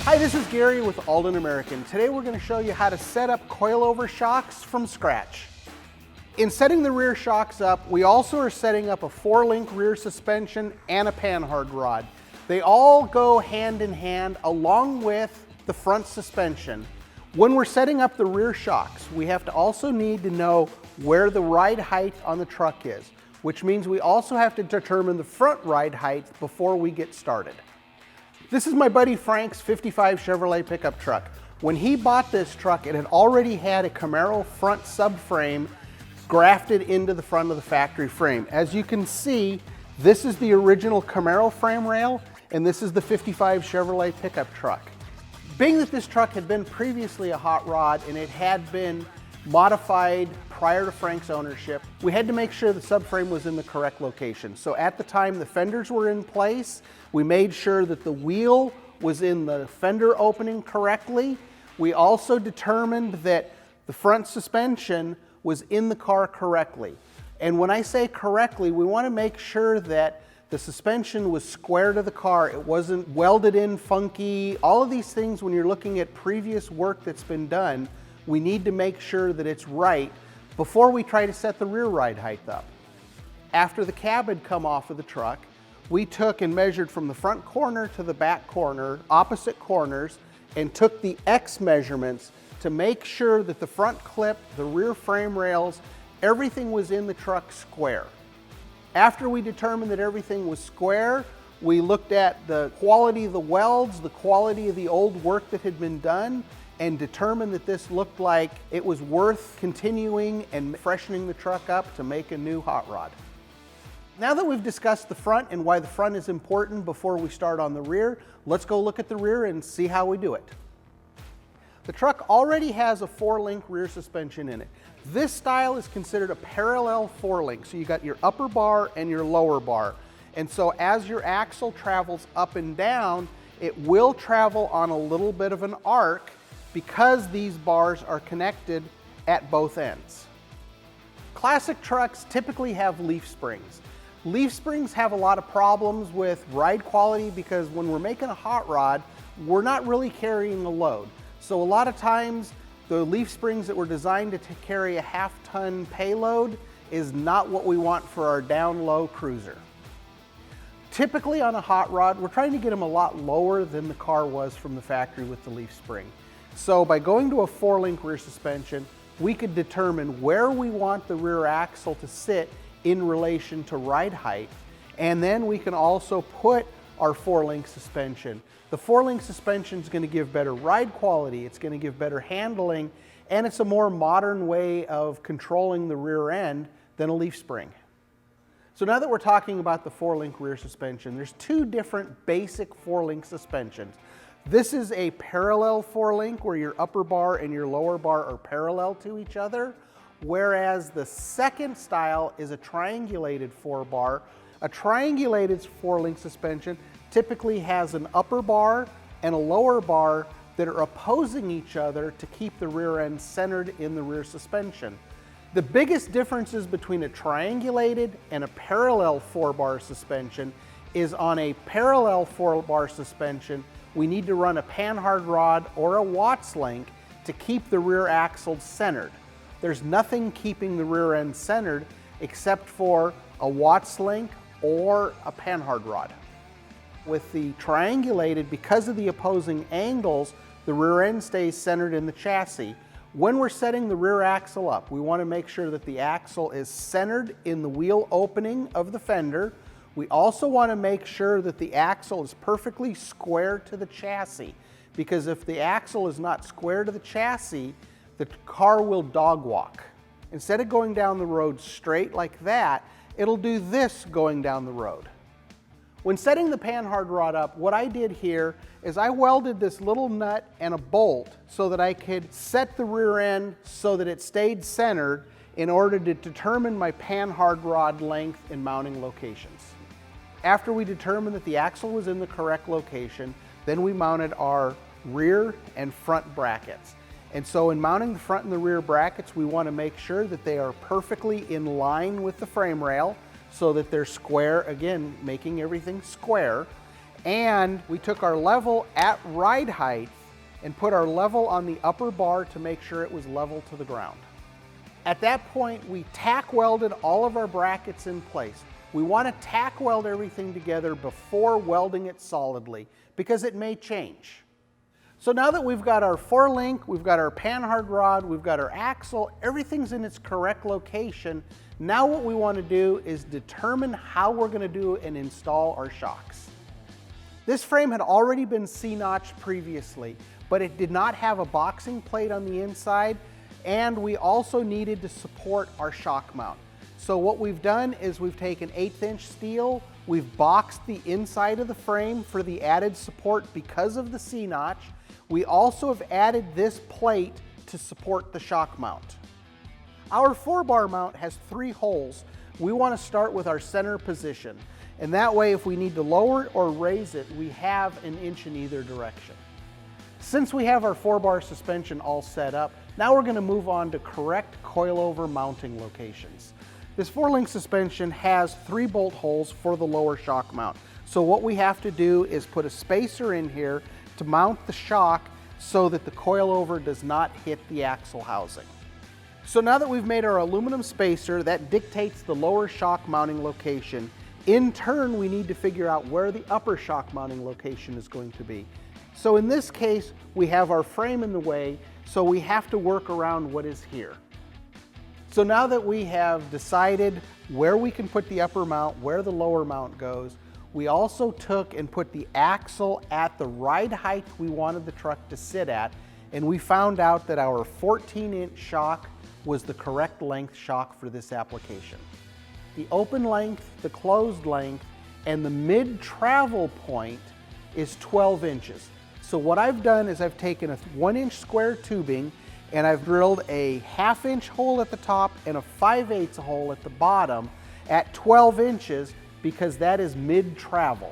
Hi, this is Gary with Aldan American. Today we're going to show you how to set up coilover shocks from scratch. In setting the rear shocks up, we also are setting up a 4-link rear suspension and a Panhard rod. They all go hand in hand along with the front suspension. When we're setting up the rear shocks, we have to also need to know where the ride height on the truck is, which means we also have to determine the front ride height before we get started. This is my buddy Frank's 55 Chevrolet pickup truck. When he bought this truck, it had already had a Camaro front subframe grafted into the front of the factory frame. As you can see, this is the original Camaro frame rail, and this is the 55 Chevrolet pickup truck. Being that this truck had been previously a hot rod and it had been modified prior to Frank's ownership, we had to make sure the subframe was in the correct location. So at the time the fenders were in place, we made sure that the wheel was in the fender opening correctly. We also determined that the front suspension was in the car correctly. And when I say correctly, we want to make sure that the suspension was square to the car. It wasn't welded in funky. All of these things, when you're looking at previous work that's been done, we need to make sure that it's right before we try to set the rear ride height up. After the cab had come off of the truck, we took and measured from the front corner to the back corner, opposite corners, and took the X measurements to make sure that the front clip, the rear frame rails, everything was in the truck square. After we determined that everything was square, we looked at the quality of the welds, the quality of the old work that had been done, and determined that this looked like it was worth continuing and freshening the truck up to make a new hot rod. Now that we've discussed the front and why the front is important before we start on the rear, let's go look at the rear and see how we do it. The truck already has a 4-link rear suspension in it. This style is considered a parallel 4-link, so you got your upper bar and your lower bar. And so as your axle travels up and down, it will travel on a little bit of an arc because these bars are connected at both ends. Classic trucks typically have leaf springs. Leaf springs have a lot of problems with ride quality because when we're making a hot rod, we're not really carrying a load. So a lot of times the leaf springs that were designed to carry a half-ton payload is not what we want for our down-low cruiser. Typically on a hot rod, we're trying to get them a lot lower than the car was from the factory with the leaf spring. So by going to a 4-link rear suspension, we could determine where we want the rear axle to sit in relation to ride height, and then we can also put our 4-link suspension. The 4-link suspension is going to give better ride quality, it's going to give better handling, and it's a more modern way of controlling the rear end than a leaf spring. So now that we're talking about the 4-link rear suspension, there's two different basic 4-link suspensions. This is a parallel 4-link where your upper bar and your lower bar are parallel to each other, whereas the second style is a triangulated 4-bar. A triangulated 4-link suspension typically has an upper bar and a lower bar that are opposing each other to keep the rear end centered in the rear suspension. The biggest differences between a triangulated and a parallel 4-bar suspension is on a parallel 4-bar suspension, we need to run a Panhard rod or a Watts link to keep the rear axle centered. There's nothing keeping the rear end centered except for a Watts link or a Panhard rod. With the triangulated, because of the opposing angles, the rear end stays centered in the chassis. When we're setting the rear axle up, we want to make sure that the axle is centered in the wheel opening of the fender. We also want to make sure that the axle is perfectly square to the chassis, because if the axle is not square to the chassis, the car will dog walk. Instead of going down the road straight like that, it'll do this going down the road. When setting the Panhard rod up, what I did here is I welded this little nut and a bolt so that I could set the rear end so that it stayed centered in order to determine my Panhard rod length and mounting locations. After we determined that the axle was in the correct location, then we mounted our rear and front brackets. And so in mounting the front and the rear brackets, we want to make sure that they are perfectly in line with the frame rail so that they're square, again, making everything square. And we took our level at ride height and put our level on the upper bar to make sure it was level to the ground. At that point, we tack welded all of our brackets in place. We want to tack weld everything together before welding it solidly because it may change. So now that we've got our 4-link, we've got our Panhard rod, we've got our axle, everything's in its correct location. Now what we want to do is determine how we're going to do and install our shocks. This frame had already been C-notched previously, but it did not have a boxing plate on the inside, and we also needed to support our shock mount. So what we've done is we've taken 1/8" steel, we've boxed the inside of the frame for the added support because of the C-notch. We also have added this plate to support the shock mount. Our 4-bar mount has 3 holes. We want to start with our center position, and that way if we need to lower it or raise it, we have 1 inch in either direction. Since we have our 4-bar suspension all set up, now we're going to move on to correct coilover mounting locations. This 4-link suspension has 3 bolt holes for the lower shock mount. So what we have to do is put a spacer in here to mount the shock so that the coilover does not hit the axle housing. So now that we've made our aluminum spacer, that dictates the lower shock mounting location. In turn, we need to figure out where the upper shock mounting location is going to be. So in this case, we have our frame in the way, so we have to work around what is here. So now that we have decided where we can put the upper mount, where the lower mount goes, we also took and put the axle at the ride height we wanted the truck to sit at, and we found out that our 14-inch shock was the correct length shock for this application. The open length, the closed length, and the mid-travel point is 12 inches. So what I've done is I've taken a 1-inch square tubing and I've drilled a 1/2-inch hole at the top and a 5/8 hole at the bottom at 12 inches because that is mid-travel.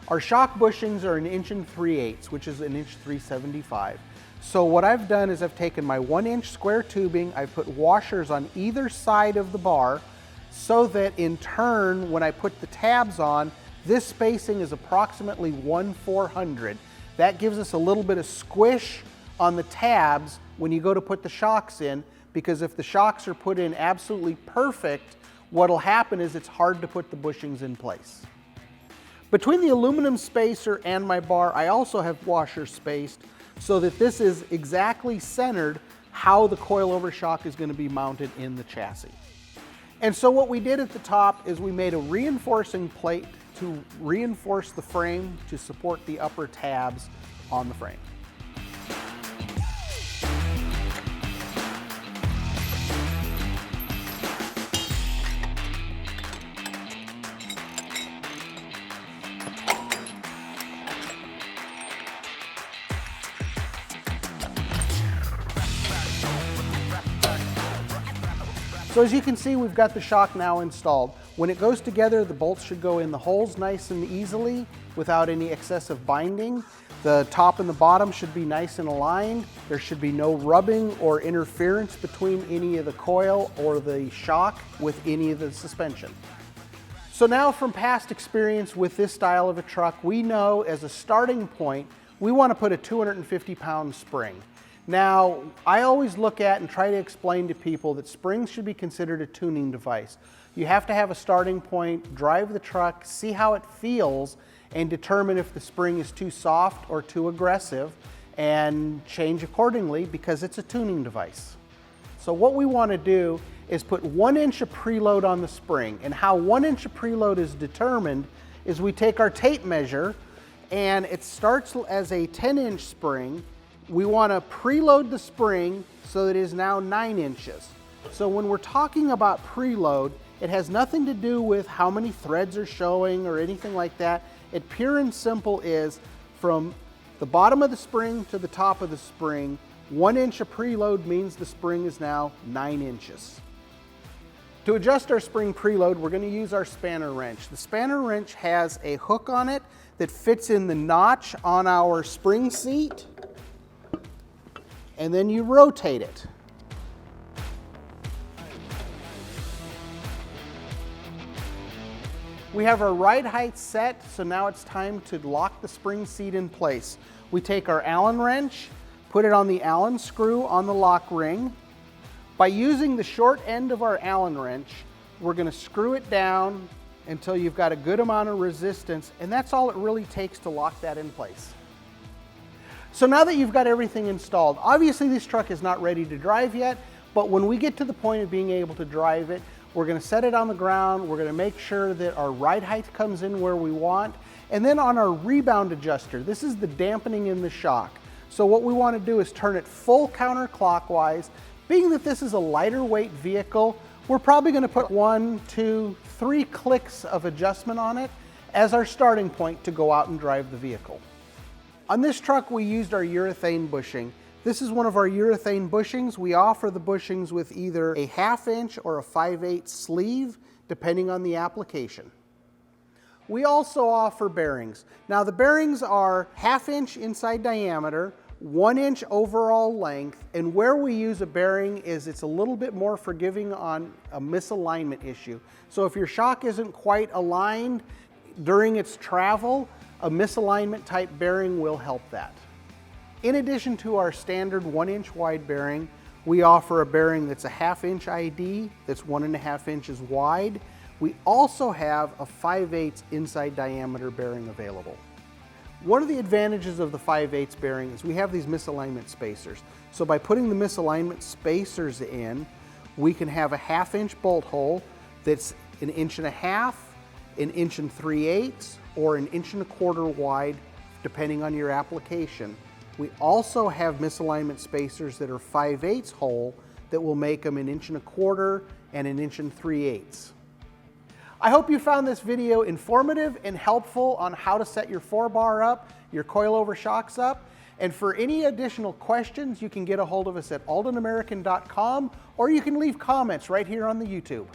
Our shock bushings are 1 3/8 inches, which is 1 3/75 inches. So what I've done is I've taken my 1-inch square tubing, I've put washers on either side of the bar so that in turn, when I put the tabs on, this spacing is approximately 1/400. That gives us a little bit of squish on the tabs when you go to put the shocks in, because if the shocks are put in absolutely perfect, what'll happen is it's hard to put the bushings in place. Between the aluminum spacer and my bar, I also have washers spaced so that this is exactly centered how the coilover shock is going to be mounted in the chassis. And so what we did at the top is we made a reinforcing plate to reinforce the frame to support the upper tabs on the frame. So as you can see, we've got the shock now installed. When it goes together, the bolts should go in the holes nice and easily without any excessive binding. The top and the bottom should be nice and aligned. There should be no rubbing or interference between any of the coil or the shock with any of the suspension. So now from past experience with this style of a truck, we know as a starting point, we want to put a 250-pound spring. Now, I always look at and try to explain to people that springs should be considered a tuning device. You have to have a starting point, drive the truck, see how it feels, and determine if the spring is too soft or too aggressive, and change accordingly because it's a tuning device. So what we want to do is put 1 inch of preload on the spring, and how 1 inch of preload is determined is we take our tape measure, and it starts as a 10-inch spring. We want to preload the spring so that it is now 9 inches. So when we're talking about preload, it has nothing to do with how many threads are showing or anything like that. It pure and simple is from the bottom of the spring to the top of the spring, 1 inch of preload means the spring is now 9 inches. To adjust our spring preload, we're going to use our spanner wrench. The spanner wrench has a hook on it that fits in the notch on our spring seat, and then you rotate it. We have our ride height set, so now it's time to lock the spring seat in place. We take our Allen wrench, put it on the Allen screw on the lock ring. By using the short end of our Allen wrench, we're going to screw it down until you've got a good amount of resistance, and that's all it really takes to lock that in place. So now that you've got everything installed, obviously this truck is not ready to drive yet, but when we get to the point of being able to drive it, we're going to set it on the ground, we're going to make sure that our ride height comes in where we want, and then on our rebound adjuster, this is the dampening in the shock. So what we want to do is turn it full counterclockwise. Being that this is a lighter weight vehicle, we're probably going to put 1, 2, 3 clicks of adjustment on it as our starting point to go out and drive the vehicle. On this truck, we used our urethane bushing. This is one of our urethane bushings. We offer the bushings with either a 1/2 inch or a 5/8 sleeve, depending on the application. We also offer bearings. Now the bearings are 1/2 inch inside diameter, 1 inch overall length, and where we use a bearing is it's a little bit more forgiving on a misalignment issue. So if your shock isn't quite aligned during its travel, a misalignment type bearing will help that. In addition to our standard 1 inch wide bearing, we offer a bearing that's a 1/2 inch ID, that's 1.5 inches wide. We also have a 5/8 inside diameter bearing available. One of the advantages of the 5/8 bearing is we have these misalignment spacers. So by putting the misalignment spacers in, we can have a 1/2 inch bolt hole that's 1.5 inches, 1 3/8 inches, or 1 1/4 inches wide, depending on your application. We also have misalignment spacers that are 5/8 hole that will make them 1 1/4 inches and 1 3/8 inches. I hope you found this video informative and helpful on how to set your 4-bar up, your coilover shocks up. And for any additional questions, you can get a hold of us at aldanamerican.com, or you can leave comments right here on the YouTube.